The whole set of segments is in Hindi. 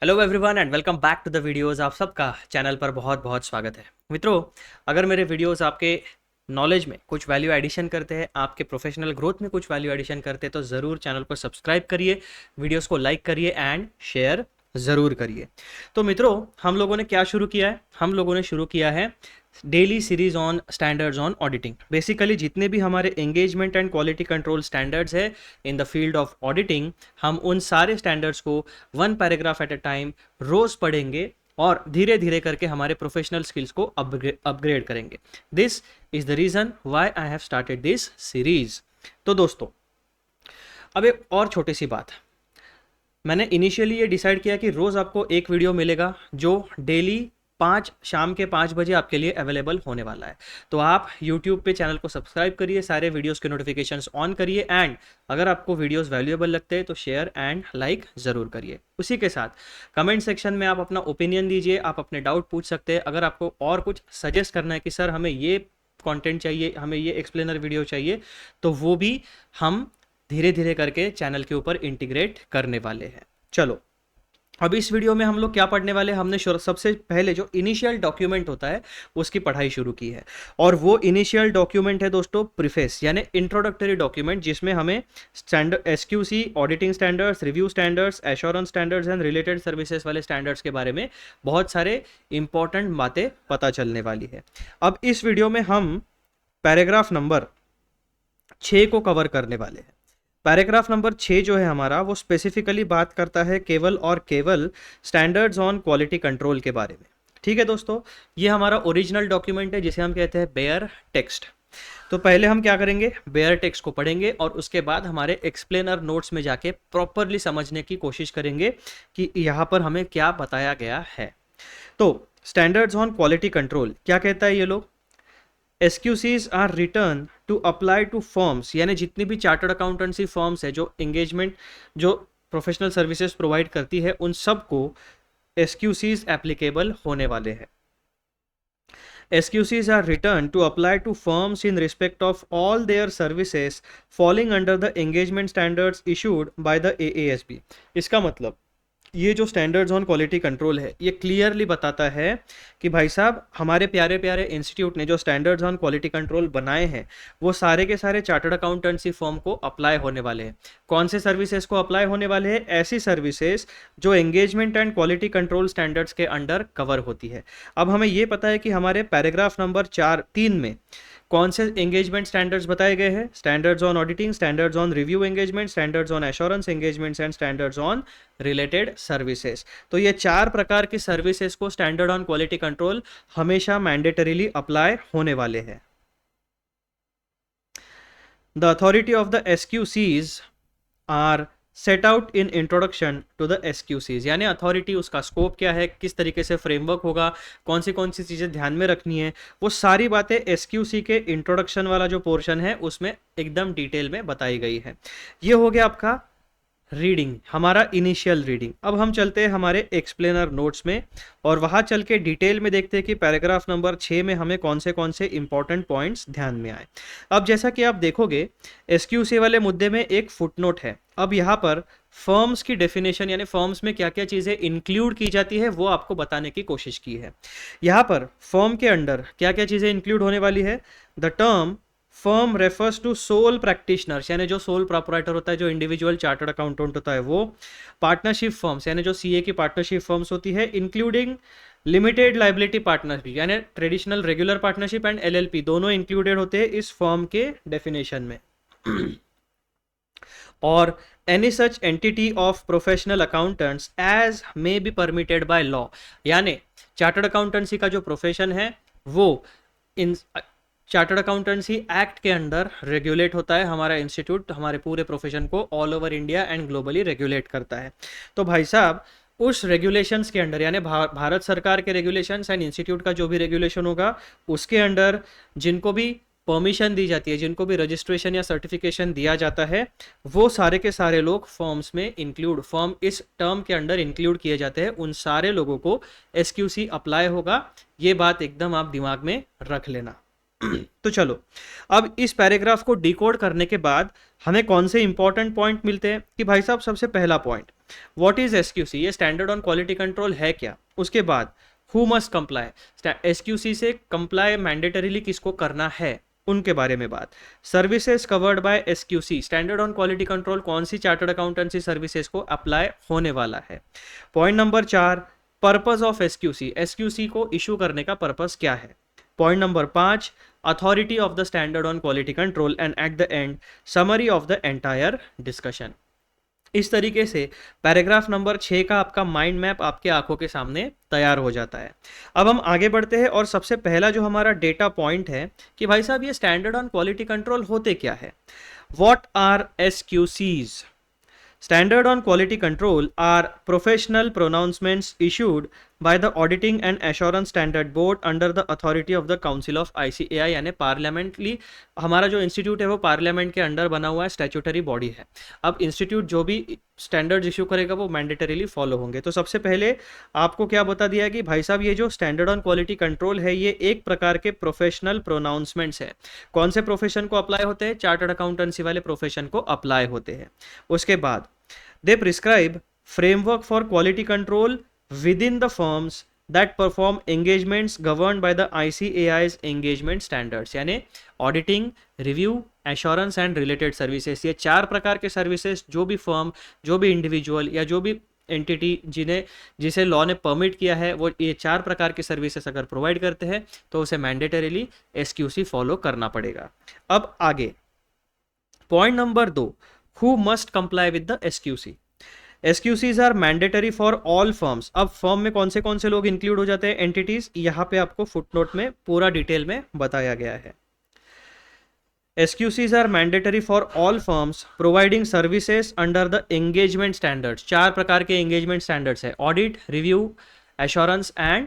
Hello everyone and welcome back to the videos. आप सबका चैनल पर बहुत बहुत स्वागत है। मित्रों, अगर मेरे वीडियोस आपके नॉलेज में कुछ वैल्यू एडिशन करते हैं, आपके प्रोफेशनल ग्रोथ में कुछ वैल्यू एडिशन करते हैं, तो ज़रूर चैनल को सब्सक्राइब करिए, वीडियोस को लाइक करिए एंड शेयर ज़रूर करिए। तो मित्रों, हम लोगों ने क्या शुरू किया है? हम लोगों ने शुरू किया है daily series on standards on auditing. Basically जितने भी हमारे engagement and quality control standards है in the field of auditing, हम उन सारे स्टैंडर्ड्स को one paragraph at a time रोज पढ़ेंगे और धीरे धीरे करके हमारे प्रोफेशनल स्किल्स को अपग्रेड करेंगे। This is the reason why I have started this series. तो दोस्तों, अब एक और छोटी सी बात। मैंने इनिशियली ये डिसाइड किया कि रोज़ आपको एक वीडियो मिलेगा जो डेली शाम के 5 बजे आपके लिए अवेलेबल होने वाला है। तो आप YouTube पे चैनल को सब्सक्राइब करिए, सारे वीडियोस के नोटिफिकेशंस ऑन करिए एंड अगर आपको वीडियोस वैल्यूएबल लगते हैं तो शेयर एंड लाइक ज़रूर करिए। उसी के साथ कमेंट सेक्शन में आप अपना ओपिनियन दीजिए, आप अपने डाउट पूछ सकते हैं। अगर आपको और कुछ सजेस्ट करना है कि सर हमें ये कंटेंट चाहिए, हमें ये एक्सप्लेनर वीडियो चाहिए, तो वो भी हम धीरे धीरे करके चैनल के ऊपर इंटीग्रेट करने वाले हैं। चलो, अब इस वीडियो में हम लोग क्या पढ़ने वाले हैं? हमने सबसे पहले जो इनिशियल डॉक्यूमेंट होता है उसकी पढ़ाई शुरू की है, और वो इनिशियल डॉक्यूमेंट है दोस्तों प्रीफेस, यानी इंट्रोडक्टरी डॉक्यूमेंट, जिसमें हमें standard SQC, auditing standards, review standards, assurance standards and related services वाले स्टैंडर्ड्स के बारे में बहुत सारे इंपॉर्टेंट बातें पता चलने वाली है। अब इस वीडियो में हम पैराग्राफ नंबर 6 को कवर करने वाले हैं। पैराग्राफ नंबर 6 जो है हमारा, वो स्पेसिफिकली बात करता है केवल और केवल स्टैंडर्ड्स ऑन क्वालिटी कंट्रोल के बारे में। ठीक है दोस्तों, ये हमारा ओरिजिनल डॉक्यूमेंट है जिसे हम कहते हैं बेयर टेक्स्ट। तो पहले हम क्या करेंगे? बेयर टेक्स्ट को पढ़ेंगे और उसके बाद हमारे एक्सप्लेनर नोट्स में जाके प्रॉपरली समझने की कोशिश करेंगे कि यहाँ पर हमें क्या बताया गया है। तो स्टैंडर्ड्स ऑन क्वालिटी कंट्रोल क्या कहता है ये लोग? SQCs are written to apply to firms, यानी जितनी भी चार्टर्ड अकाउंटेंसी फर्म्स है जो एंगेजमेंट, जो प्रोफेशनल सर्विसेज प्रोवाइड करती है, उन सबको SQCs एप्लीकेबल होने वाले हैं। SQCs are returned to apply to firms in respect of all their services falling under the engagement standards issued by the AASB। इसका मतलब ये जो स्टैंडर्ड्स ऑन क्वालिटी कंट्रोल है, ये क्लियरली बताता है कि भाई साहब, हमारे प्यारे प्यारे इंस्टीट्यूट ने जो स्टैंडर्ड्स ऑन क्वालिटी कंट्रोल बनाए हैं वो सारे के सारे चार्टर्ड अकाउंटेंसी फर्म को अप्लाई होने वाले हैं। कौन से सर्विसेज को अप्लाई होने वाले हैं? ऐसी सर्विसेज जो engagement and quality control standards के अंडर कवर होती है। अब हमें ये पता है कि हमारे पैराग्राफ नंबर 3 में कौन से एंगेजमेंट स्टैंडर्ड्स बताए गए हैं? Standards on auditing, standards on review engagement, standards on assurance engagements and standards on related services. तो ये 4 प्रकार की सर्विसेज को स्टैंडर्ड ऑन क्वालिटी कंट्रोल हमेशा मैंडेटरीली अप्लाई होने वाले हैं। The authority of the SQCs are set out in introduction to the SQCs, यानी अथॉरिटी, उसका स्कोप क्या है, किस तरीके से फ्रेमवर्क होगा, कौन सी चीज़ें ध्यान में रखनी है, वो सारी बातें SQC के इंट्रोडक्शन वाला जो पोर्शन है उसमें एकदम डिटेल में बताई गई है। ये हो गया आपका रीडिंग, हमारा इनिशियल रीडिंग। अब हम चलते हैं हमारे एक्सप्लेनर नोट्स में और वहाँ चल के डिटेल में देखते हैं कि पैराग्राफ नंबर 6 में हमें कौन से इंपॉर्टेंट पॉइंट्स ध्यान में आए। अब जैसा कि आप देखोगे, SQC वाले मुद्दे में एक फुटनोट है। अब यहाँ पर फर्म्स की डेफिनेशन, यानी फर्म्स में क्या क्या चीज़ें इंक्लूड की जाती है, वो आपको बताने की कोशिश की है। यहाँ पर फर्म के अंडर क्या क्या चीज़ें इंक्लूड होने वाली है? The term firm refers to sole practitioners, यानी जो सोल प्रोपराइटर होता है, जो इंडिविजुअल चार्टर्ड अकाउंटेंट होता है वो। पार्टनरशिप फर्म्स, यानी जो CA की पार्टनरशिप फर्म्स होती है, इंक्लूडिंग लिमिटेड लाइबिलिटी पार्टनरशिप, यानी traditional regular partnership and LLP, दोनों इंक्लूडेड होते हैं इस फर्म के डेफिनेशन में। और any such entity of professional accountants as may be permitted by law, यानी चार्टर्ड अकाउंटेंसी का जो प्रोफेशन है वो इन चार्टर्ड अकाउंटेंसी एक्ट के अंडर रेगुलेट होता है। हमारा इंस्टीट्यूट हमारे पूरे प्रोफेशन को all over India and globally regulate करता है। तो भाई साहब, उस रेगुलेशंस के अंडर, यानी भारत सरकार के रेगुलेशंस एंड इंस्टीट्यूट का जो भी रेगुलेशन होगा उसके अंडर जिनको भी परमिशन दी जाती है, जिनको भी रजिस्ट्रेशन या सर्टिफिकेशन दिया जाता है, वो सारे के सारे लोग फर्म्स में इंक्लूड, फर्म इस टर्म के अंडर इंक्लूड किए जाते हैं। उन सारे लोगों को SQC अप्लाई होगा। ये बात एकदम आप दिमाग में रख लेना। तो चलो, अब इस पैराग्राफ को डिकोड करने के बाद हमें कौन से इंपॉर्टेंट पॉइंट मिलते हैं कि भाई साहब सबसे पहला पॉइंट, व्हाट इज एसक्यूसी, ये स्टैंडर्ड ऑन क्वालिटी कंट्रोल है क्या। उसके बाद हु मस्ट कंप्लाई, एसक्यूसी से कंप्लाई मैंडेटरीली किसको करना है, उनके बारे में बात। Services covered by SQC, standard on quality control कौन सी चार्टर्ड अकाउंटेंसी सर्विसेज को अप्लाई होने वाला है। Point number 4, purpose of SQC, SQC को इशू करने का पर्पस क्या है। Point number 5, authority of the standard on quality control, and at the end summary of the entire discussion. इस तरीके से पैराग्राफ नंबर 6 का आपका माइंड मैप आपके आंखों के सामने तैयार हो जाता है। अब हम आगे बढ़ते हैं और सबसे पहला जो हमारा डेटा पॉइंट है कि भाई साहब ये स्टैंडर्ड ऑन क्वालिटी कंट्रोल होते क्या है। What are SQCs? Standard on quality control are professional pronouncements issued by the Auditing and Assurance Standard Board under the authority of the Council of ICAI, यानी पार्लियामेंटली हमारा जो इंस्टीट्यूट है वो पार्लियामेंट के अंडर बना हुआ है, स्टैट्यूटरी बॉडी है। अब इंस्टीट्यूट जो भी स्टैंडर्ड्स इशू करेगा वो मैंडेटरीली फॉलो होंगे। तो सबसे पहले आपको क्या बता दिया कि भाई साहब ये जो स्टैंडर्ड ऑन क्वालिटी कंट्रोल है ये एक प्रकार के प्रोफेशनल प्रोनाउंसमेंट्स है। कौन से प्रोफेशन को अप्लाई होते हैं? चार्टर्ड अकाउंटेंसी वाले प्रोफेशन को अप्लाई होते हैं। उसके बाद they prescribe framework for quality control within the firms that perform engagements governed by the ICAI's engagement standards, यानी auditing, review, assurance and related services. ये 4 प्रकार के सर्विसेज जो भी फर्म, जो भी इंडिविजुअल या जो भी एंटिटी जिसे लॉ ने परमिट किया है वो ये 4 प्रकार के सर्विसेज अगर प्रोवाइड करते हैं तो उसे मैंडेटरीली एसक्यूसी फॉलो करना पड़ेगा। अब आगे point number 2, who must comply with the SQC? SQCs are mandatory for all firms। अब फर्म में कौन से लोग इंक्लूड हो जाते हैं, एंटिटीज, यहाँ पे आपको फुटनोट में पूरा डिटेल में बताया गया है। SQCs are mandatory for all firms providing services under the engagement standards। 4 प्रकार के एंगेजमेंट स्टैंडर्ड्स है, audit, review, assurance and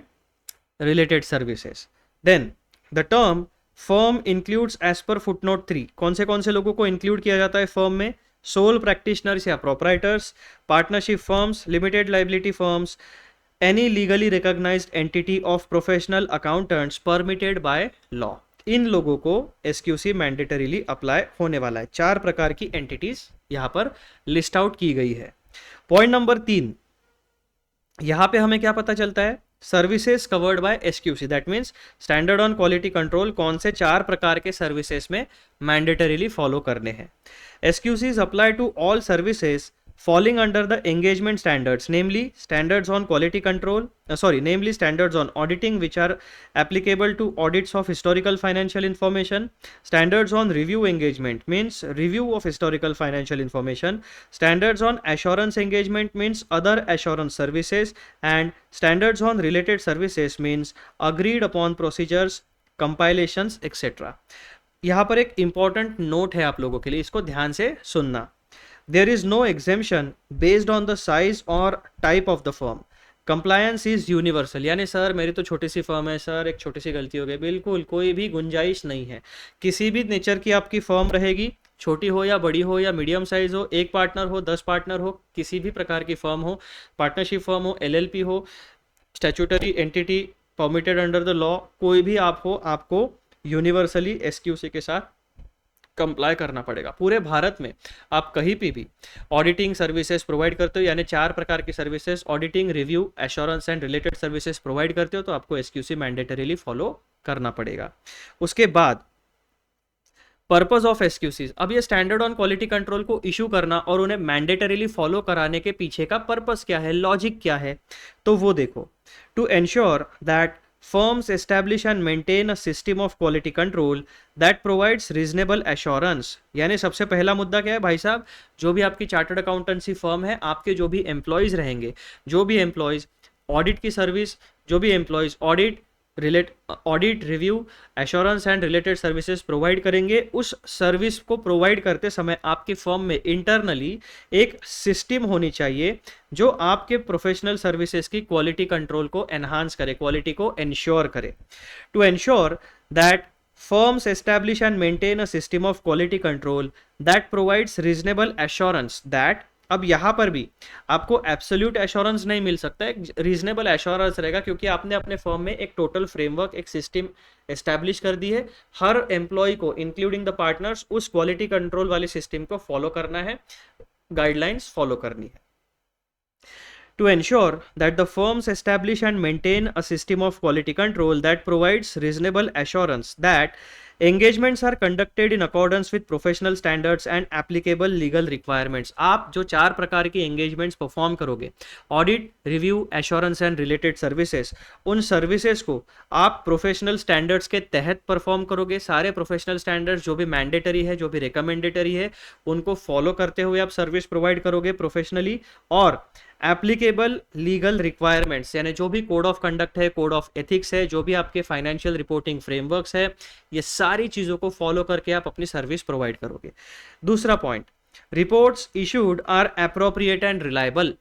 related services. Then the term firm includes as per footnote 3, कौन से लोगों को इंक्लूड किया जाता है फर्म में? सोल प्रैक्टिशनर्स या proprietors, partnership firms, limited liability firms, any legally recognized entity of professional accountants permitted by law. इन लोगों को एसक्यूसी मैंडेटरीली अप्लाई होने वाला है। 4 प्रकार की एंटिटीज यहां पर लिस्ट आउट की गई है। पॉइंट नंबर 3, यहां पे हमें क्या पता चलता है? Services covered by SQC, that means standard on quality control कौन से 4 प्रकार के सर्विसेज में मैंडेटरीली फॉलो करने हैं। SQCs apply to all services falling under the engagement standards, namely standards on quality control, namely standards on auditing which are applicable to audits of historical financial information, standards on review engagement means review of historical financial information, standards on assurance engagement means other assurance services, and standards on related services means agreed upon procedures, compilations, etc. यहाँ पर एक इंपॉर्टेंट नोट है आप लोगों के लिए, इसको ध्यान से सुनना। There is no exemption based on the size और type of the firm, compliance is universal. यानी सर मेरी तो छोटी सी फर्म है, सर एक छोटी सी गलती हो गई, बिल्कुल कोई भी गुंजाइश नहीं है। किसी भी नेचर की आपकी फर्म रहेगी, छोटी हो या बड़ी हो या मीडियम साइज हो, 1 पार्टनर हो, 10 पार्टनर हो, किसी भी प्रकार की फर्म हो, पार्टनरशिप फर्म हो, LLP हो, statutory entity permitted under the law, कोई भी आप हो, आपको यूनिवर्सली एसक्यूसी के साथ कंप्लाई करना पड़ेगा। पूरे भारत में आप कहीं भी ऑडिटिंग सर्विसेज प्रोवाइड करते हो, यानी 4 प्रकार की services auditing, review, assurance and related services provide करते हो तो आपको एसक्यूसी मैंडेटरीली फॉलो करना पड़ेगा। उसके बाद पर्पस ऑफ एसक्यूसीज, अब ये स्टैंडर्ड ऑन क्वालिटी कंट्रोल को इशू करना और उन्हें मैंडेटरीली फॉलो कराने के पीछे का पर्पस क्या है, लॉजिक क्या है, तो वो देखो। To ensure that firms establish and maintain a system of quality control that provides reasonable assurance, यानी सबसे पहला मुद्दा क्या है भाई साहब, जो भी आपकी चार्टर्ड अकाउंटेंसी फर्म है, आपके जो भी एम्प्लॉयज रहेंगे, जो भी एम्प्लॉयज ऑडिट की सर्विस, जो भी employees audit, review, assurance and related services provide करेंगे, उस सर्विस को प्रोवाइड करते समय आपकी फर्म में इंटरनली एक सिस्टम होनी चाहिए जो आपके प्रोफेशनल सर्विसेज की क्वालिटी कंट्रोल को एनहांस करे, क्वालिटी को इंश्योर करे। To ensure that firms establish and maintain a system of quality control that provides reasonable assurance that अब यहाँ पर भी आपको एब्सोल्यूट एश्योरेंस नहीं मिल सकता, एक रीजनेबल एश्योरेंस रहेगा, क्योंकि आपने अपने फर्म में एक टोटल फ्रेमवर्क, एक सिस्टम एस्टैब्लिश कर दी है। हर एम्प्लॉय को इंक्लूडिंग द पार्टनर्स उस क्वालिटी कंट्रोल वाले सिस्टम को फॉलो करना है, गाइडलाइंस फॉलो करनी है। To ensure that the firms establish and maintain a system of quality control that provides reasonable assurance that engagements are conducted in accordance with professional standards and applicable legal requirements। आप जो 4 प्रकार की engagements perform करोगे, audit, review, assurance and related services, उन services को आप professional standards के तहत perform करोगे। सारे professional standards जो भी mandatory है, जो भी recommendatory है, उनको follow करते हुए आप service provide करोगे professionally। और एप्लीकेबल लीगल रिक्वायरमेंट्स, यानी जो भी कोड ऑफ कंडक्ट है, कोड ऑफ एथिक्स है, जो भी आपके फाइनेंशियल रिपोर्टिंग फ्रेमवर्क्स है, ये सारी चीज़ों को फॉलो करके आप अपनी सर्विस प्रोवाइड करोगे। दूसरा point, reports issued are appropriate and reliable.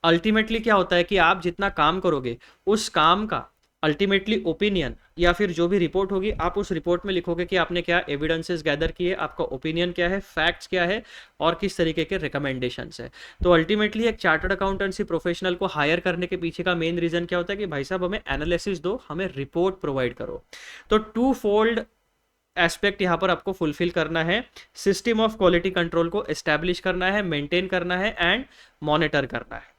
Ultimately क्या होता है कि आप जितना काम करोगे उस काम का अल्टीमेटली ओपिनियन या फिर जो भी रिपोर्ट होगी, आप उस रिपोर्ट में लिखोगे कि आपने क्या एविडेंसेस गैदर किए, आपका ओपिनियन क्या है, फैक्ट्स क्या है और किस तरीके के रिकमेंडेशंस है। तो अल्टीमेटली एक चार्टर्ड अकाउंटेंसी प्रोफेशनल को हायर करने के पीछे का मेन रीजन क्या होता है कि भाई साहब हमें एनालिसिस दो, हमें रिपोर्ट प्रोवाइड करो। तो टू फोल्ड एस्पेक्ट यहाँ पर आपको फुलफिल करना है, सिस्टम ऑफ क्वालिटी कंट्रोल को एस्टैब्लिश करना है, मेंटेन करना है एंड मॉनिटर करना है।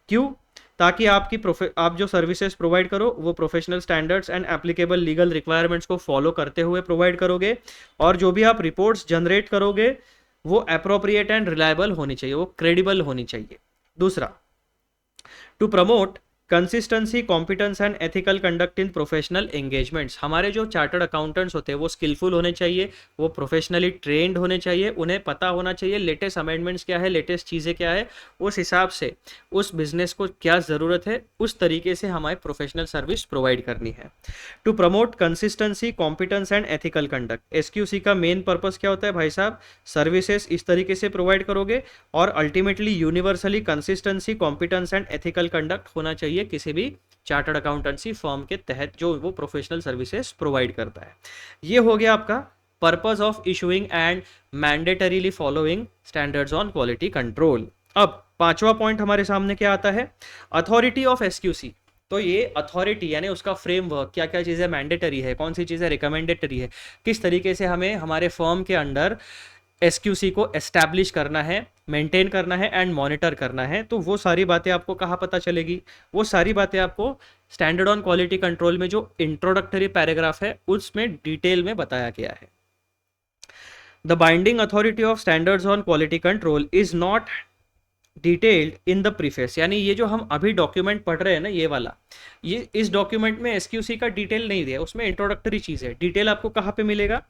क्यों? ताकि आप जो सर्विसेज प्रोवाइड करो वो professional standards and applicable legal requirements को फॉलो करते हुए प्रोवाइड करोगे, और जो भी आप रिपोर्ट्स जनरेट करोगे वो अप्रोप्रिएट एंड रिलायबल होनी चाहिए, वो क्रेडिबल होनी चाहिए। दूसरा, to promote consistency, competence and ethical conduct in professional engagements. हमारे जो चार्टर्ड अकाउंटेंट्स होते हैं वो स्किलफुल होने चाहिए, वो प्रोफेशनली ट्रेंड होने चाहिए, उन्हें पता होना चाहिए लेटेस्ट अमेंडमेंट्स क्या है, लेटेस्ट चीज़ें क्या है, उस हिसाब से उस बिजनेस को क्या ज़रूरत है उस तरीके से हमारी प्रोफेशनल सर्विस प्रोवाइड करनी है। To promote consistency, competence and ethical conduct, SQC का मेन पर्पस क्या होता है भाई साहब, सर्विसेज इस तरीके से प्रोवाइड करोगे और ultimately universally consistency, competence and ethical conduct होना चाहिए किसी भी चार्टर्ड अकाउंटेंसी फर्म के तहत जो वो प्रोफेशनल सर्विसेज प्रोवाइड करता है। ये हो गया आपका purpose of issuing and mandatorily following standards on quality control. अब पांचवा पॉइंट हमारे सामने क्या आता है, अथॉरिटी ऑफ एसक्यूसी। तो ये अथॉरिटी यानी उसका फ्रेमवर्क, क्या क्या चीज़ें मैंडेटरी है, कौन सी चीज़ें रिकमेंडेटरी है, किस तरीके से हमें हमारे फर्म के अंडर एसक्यूसी को एस्टैब्लिश करना है, मेंटेन करना है एंड मॉनिटर करना है। तो वो सारी बातें आपको कहाँ पता चलेगी, वो सारी बातें आपको स्टैंडर्ड ऑन क्वालिटी कंट्रोल में जो इंट्रोडक्टरी पैराग्राफ है उसमें डिटेल में बताया गया है। The binding authority of standards on quality control is not detailed in the preface, यानी ये जो हम अभी डॉक्यूमेंट पढ़ रहे हैं ना, ये वाला, ये इस डॉक्यूमेंट में एसक्यूसी का डिटेल नहीं दिया, उसमें इंट्रोडक्टरी चीज है। डिटेल आपको कहाँ पे मिलेगा,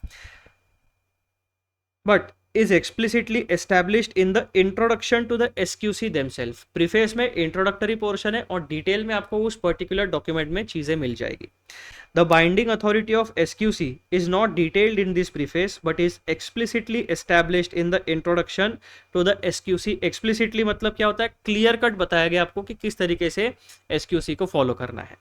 but is explicitly established in the introduction to the SQC themselves। Preface में इंट्रोडक्टरी पोर्शन है और डिटेल में आपको उस पर्टिकुलर डॉक्यूमेंट में चीजें मिल जाएगी। The binding authority of SQC is not detailed in this preface but is explicitly established in the introduction to the SQC। explicitly मतलब क्या होता है, क्लियर कट बताया गया आपको कि किस तरीके से SQC को फॉलो करना है।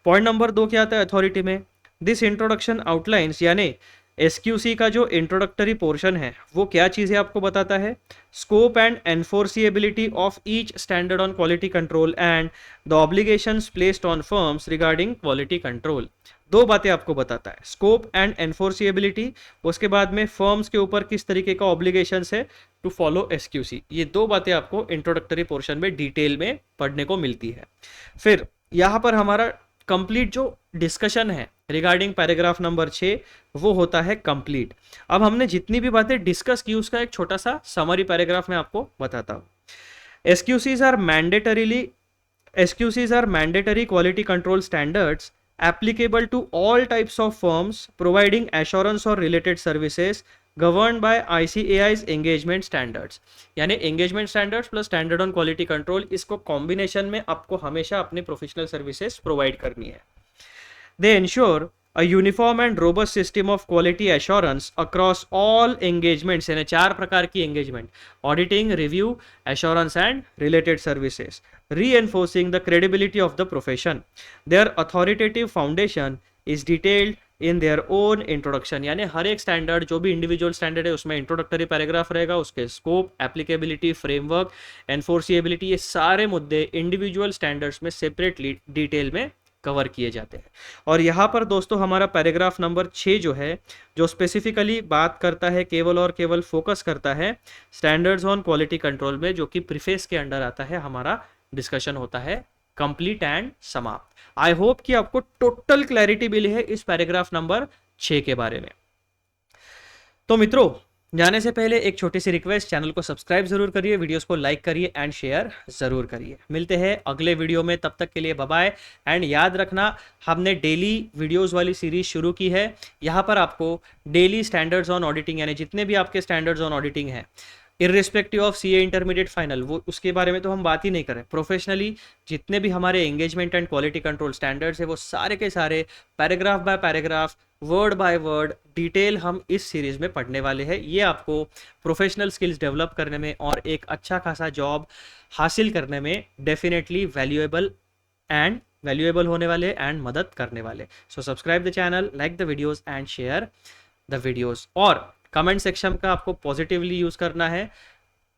पॉइंट नंबर 2 क्या आता है अथॉरिटी में, दिस इंट्रोडक्शन आउटलाइंस, यानी एसक्यूसी का जो इंट्रोडक्टरी पोर्शन है वो क्या चीज़ें आपको बताता है, scope and enforceability of each standard on quality control and the obligations placed on firms regarding quality control. दो बातें आपको बताता है, स्कोप एंड एनफोर्सिएबिलिटी, उसके बाद में फर्म्स के ऊपर किस तरीके का ऑब्लिगेशंस है टू फॉलो एसक्यूसी। ये दो बातें आपको इंट्रोडक्टरी पोर्शन में डिटेल में पढ़ने को मिलती है। फिर यहाँ पर हमारा कंप्लीट जो डिस्कशन है रिगार्डिंग पैराग्राफ नंबर 6 वो होता है कंप्लीट। अब हमने जितनी भी बातें डिस्कस की उसका एक छोटा सा समरी पैराग्राफ में आपको बताता हूँ। SQCs are mandatory quality control standards applicable to all types of firms providing assurance or related services governed by ICAI's engagement standards। यानी engagement standards plus standard on quality control, इसको कॉम्बिनेशन में आपको हमेशा अपनी प्रोफेशनल सर्विसेज प्रोवाइड करनी है। They ensure a uniform and robust system of quality assurance across all engagements, यानी 4 प्रकार की engagement, auditing, review, assurance and related services, reinforcing the credibility of the profession। Their authoritative foundation is detailed in their own introduction, यानी हर एक स्टैंडर्ड जो भी इंडिविजुअल स्टैंडर्ड है उसमें इंट्रोडक्टरी पैराग्राफ रहेगा, उसके स्कोप, एप्लीकेबिलिटी, फ्रेमवर्क, एनफोर्सिएबिलिटी, ये सारे मुद्दे इंडिविजुअल स्टैंडर्ड्स में सेपरेटली डिटेल में कवर किए जाते हैं। और यहाँ पर दोस्तों हमारा पैराग्राफ नंबर 6 जो है, जो स्पेसिफिकली बात करता है केवल और केवल फोकस करता है स्टैंडर्ड्स ऑन क्वालिटी कंट्रोल में, जो कि प्रीफेस के अंडर आता है, हमारा डिस्कशन होता है कंप्लीट एंड समाप्त। आई होप कि आपको टोटल क्लैरिटी मिली है इस पैराग्राफ नंबर 6 के बारे में। तो मित्रों, जाने से पहले एक छोटी सी रिक्वेस्ट, चैनल को सब्सक्राइब जरूर करिए, वीडियोस को लाइक करिए एंड शेयर जरूर करिए। मिलते हैं अगले वीडियो में, तब तक के लिए बाय बाय। एंड याद रखना, हमने डेली वीडियोस वाली सीरीज शुरू की है। यहाँ पर आपको डेली स्टैंडर्ड्स ऑन ऑडिटिंग, यानी जितने भी आपके स्टैंडर्ड्स ऑन ऑडिटिंग है irrespective of CA intermediate final, वो उसके बारे में तो हम बात ही नहीं करें। प्रोफेशनली जितने भी हमारे engagement and quality control standards है, वो सारे के सारे paragraph by paragraph, word by word detail हम इस सीरीज में पढ़ने वाले हैं। ये आपको प्रोफेशनल स्किल्स डेवलप करने में और एक अच्छा खासा जॉब हासिल करने में डेफिनेटली वैल्यूएबल होने वाले एंड मदद करने वाले। So subscribe the channel, like the videos and share the videos. और कमेंट सेक्शन का आपको पॉजिटिवली यूज़ करना है।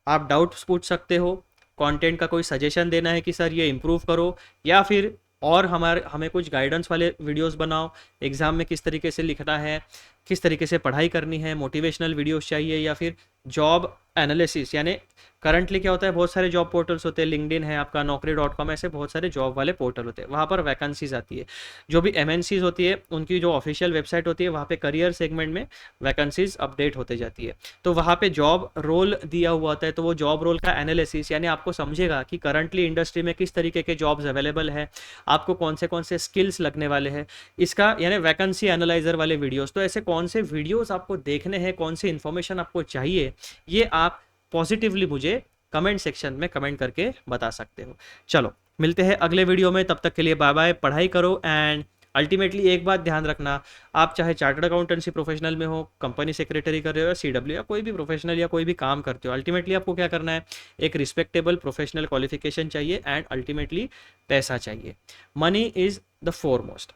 आप डाउट्स पूछ सकते हो, कंटेंट का कोई सजेशन देना है कि सर ये इम्प्रूव करो, या फिर और हमें कुछ गाइडेंस वाले वीडियोस बनाओ, एग्जाम में किस तरीके से लिखना है, किस तरीके से पढ़ाई करनी है, मोटिवेशनल वीडियोस चाहिए, या फिर जॉब एनालिसिस, यानी करंटली क्या होता है, बहुत सारे जॉब पोर्टल्स होते हैं, लिंक्डइन है आपका, naukri.com, ऐसे बहुत सारे जॉब वाले पोर्टल होते हैं, वहाँ पर वैकेंसीज आती है। जो भी एमएनसीज होती है उनकी जो ऑफिशियल वेबसाइट होती है, वहाँ पे करियर सेगमेंट में वैकेंसीज अपडेट होते जाती है। तो वहाँ पे जॉब रोल दिया हुआ होता है, तो वो जॉब रोल का एनालिसिस, यानी आपको समझेगा कि करंटली इंडस्ट्री में किस तरीके के जॉब्स अवेलेबल है, आपको कौन से स्किल्स लगने वाले हैं, इसका यानी वैकेंसी एनालाइजर वाले वीडियोस। तो ऐसे कौन से वीडियोस आपको देखने हैं, कौन सी इन्फॉर्मेशन आपको चाहिए, ये आप पॉजिटिवली मुझे कमेंट सेक्शन में कमेंट करके बता सकते हो। चलो मिलते हैं अगले वीडियो में, तब तक के लिए बाय बाय। पढ़ाई करो एंड अल्टीमेटली एक बात ध्यान रखना, आप चाहे चार्टर्ड अकाउंटेंसी प्रोफेशनल में हो, कंपनी सेक्रेटरी कर रहे हो, या सीडब्ल्यू, या कोई भी प्रोफेशनल या कोई भी काम करते हो, अल्टीमेटली आपको क्या करना है, एक रिस्पेक्टेबल प्रोफेशनल क्वालिफिकेशन चाहिए एंड अल्टीमेटली पैसा चाहिए। Money is the foremost.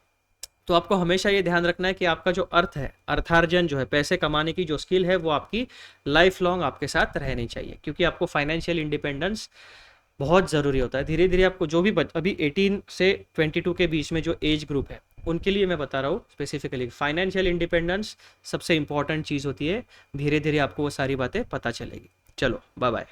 तो आपको हमेशा ये ध्यान रखना है कि आपका जो अर्थ है, अर्थार्जन जो है, पैसे कमाने की जो स्किल है, वो आपकी लाइफ लॉन्ग आपके साथ रहनी चाहिए, क्योंकि आपको फाइनेंशियल इंडिपेंडेंस बहुत ज़रूरी होता है। धीरे धीरे आपको जो भी अभी 18 से 22 के बीच में जो एज ग्रुप है, उनके लिए मैं बता रहा हूँ स्पेसिफिकली, फाइनेंशियल इंडिपेंडेंस सबसे इंपॉर्टेंट चीज़ होती है। धीरे धीरे आपको वो सारी बातें पता चलेगी। चलो बाय बाय।